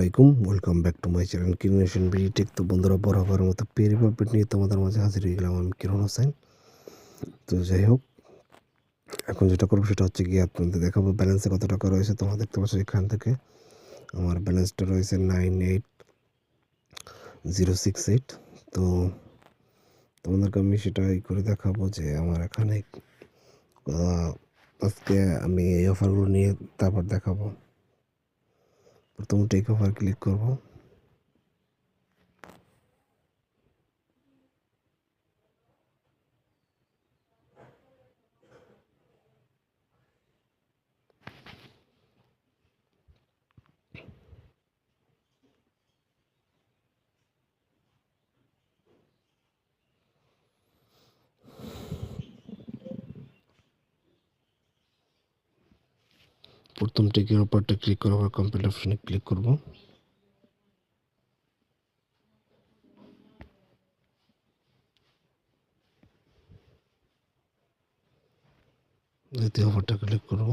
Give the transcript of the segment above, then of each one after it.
আলাইকুম, welcome back to my channel কিরণেশন BD Tech. তো বন্ধুরা, বরাবরের মতো পেরি আপডেট নিয়ে তোমাদের মাঝে হাজির হয়ে গেলাম আমি কিরণ হোসেন। তো যাই হোক, এখন যেটা করবো সেটা হচ্ছে গিয়ে আপনাদের দেখাবো ব্যালেন্সে কত টাকা রয়েছে। তোমরা দেখতে পাচ্ছ এখান থেকে আমার ব্যালেন্সটা রয়েছে 98068। তো তোমাদেরকে আমি সেটাই করে দেখাবো যে আমার এখানে আজকে আমি এই অফারগুলো নিয়ে তারপর দেখাবো। প্রথম টেক অফার ক্লিক করবো। প্রথম টেকের উপরটা ক্লিক করার পর কমপ্লিট অপশনে ক্লিক করব। দ্বিতীয় অফারটা ক্লিক করব।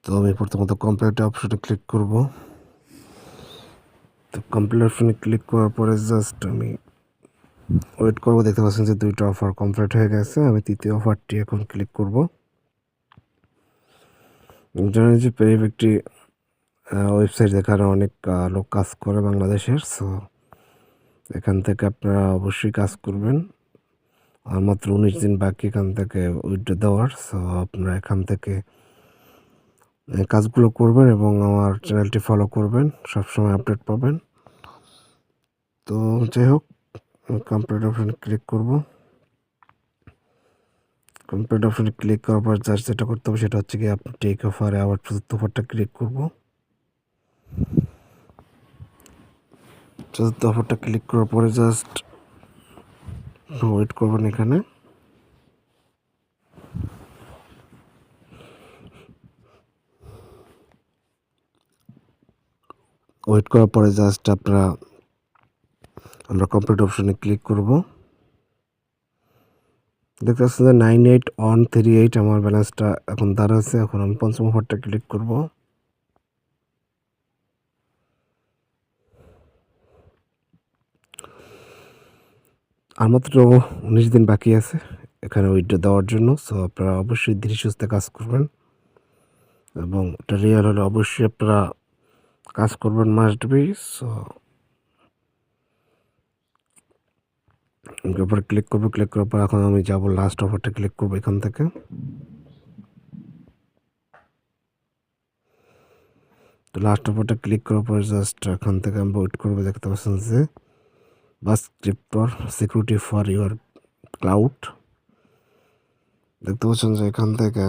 তো আমি প্রথমত কমপ্লিট অপশনে ক্লিক করব। তো কমপ্লিট অপশনে ক্লিক করার পরে জাস্ট আমি ওয়েট করব। দেখতে পাচ্ছেন যে দুইটা অফার কমপ্লিট হয়ে গেছে। আমি তৃতীয় অফারটি এখন ক্লিক করব। জানেন যে পেরিভ একটি ওয়েবসাইট, যেখানে অনেক লোক কাজ করে বাংলাদেশের। সো এখান থেকে আপনারা অবশ্যই কাজ করবেন। আর মাত্র 19 দিন বাকি এখান থেকে উইথড্র দেওয়ার। সো আপনারা এখান থেকে কাজগুলো করবেন এবং আমার চ্যানেলটি ফলো করবেন, সবসময় আপডেট পাবেন। তো যাই হোক, কমপ্লিট অপশনে ক্লিক করব। কমপ্লিট অপশনে ক্লিক করার পর জাস্ট যেটা করতে হবে সেটা হচ্ছে কি আপনি টেক অফারে আবার চতুর্থ অফারটা ক্লিক করব। চতুর্থ অফারটা ক্লিক করার পরে জাস্ট ওয়েট করবেন। এখানে ওয়েট করার পরে জাস্ট আমরা কমপ্লিট অপশনে ক্লিক করব। দেখতে পাচ্ছেন যে 98138 আমার ব্যালেন্সটা এখন দাঁড়াচ্ছে। এখন আমি পঞ্চম অফারটা ক্লিক করব। আর মাত্র 19 দিন বাকি আছে এখানে উইথড্র দেওয়ার জন্য। সো আপনারা অবশ্যই ধীরে সুস্থে কাজ করবেন এবং এটা রিয়েল হলে অবশ্যই আপনারা কাজ করবেন, মাস্ট বি। সো এরপর ক্লিক করবো। ক্লিক করার পর এখন আমি যাব লাস্ট অফারটা ক্লিক করবো এখান থেকে। তো লাস্ট অফারটা ক্লিক করার পর জাস্ট এখান থেকে আমি ওয়েট করবো। দেখতে পাচ্ছেন যে বাস ক্রিপ্টোর সিকিউরিটি ফর ইউর ক্লাউড। দেখতে পাচ্ছেন যে এখান থেকে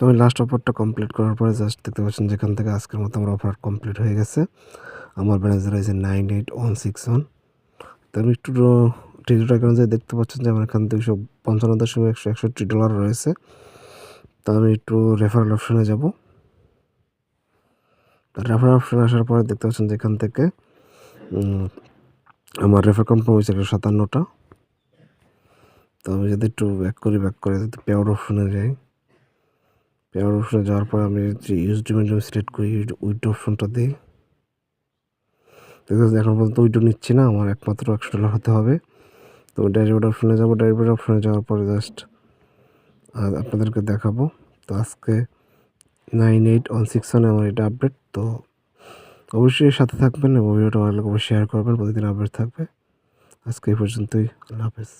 আমি লাস্ট অফারটা কমপ্লিট করার পরে জাস্ট দেখতে পাচ্ছেন যেখান থেকে আজকের মতো আমার অফার কমপ্লিট হয়ে গেছে। আমার ব্যালেন্স রয়েছে 98161। তো আমি একটু টিকিট এখানে দেখতে পাচ্ছেন যে আমার এখানে $255.161 রয়েছে। তো আমি একটু রেফারেল অপশনে যাব। রেফারেল অপশনে আসার পরে দেখতে পাচ্ছেন যে এখান থেকে আমার রেফার কনফার্ম হয়েছে 57টা। তো আমি যদি একটু ব্যাক করে যদি পে আউট অপশনে যাই, পে আউট অপশনে যাওয়ার পর আমি যে ইউএসডি মিডিয়াম সিলেক্ট করি, উইথড্র অপশনটা দিই। দেখতে পাচ্ছেন এখন পর্যন্ত উইথড্র নিচ্ছি না, আমার একমাত্র $100 হতে হবে। তো ড্যাশবোর্ড অপশনে যাব। ড্যাশবোর্ড অপশনে যাওয়ার পরে জাস্ট আপনাদেরকে দেখাবো। তো আজকে 98161 আমার এটা আপডেট। তো অবশ্যই সাথে থাকবেন এবং ভিডিওটা ভালো করে শেয়ার করবেন, প্রতিদিন আপডেট থাকবে। আজকে এই পর্যন্তই। আল্লাহ হাফেজ।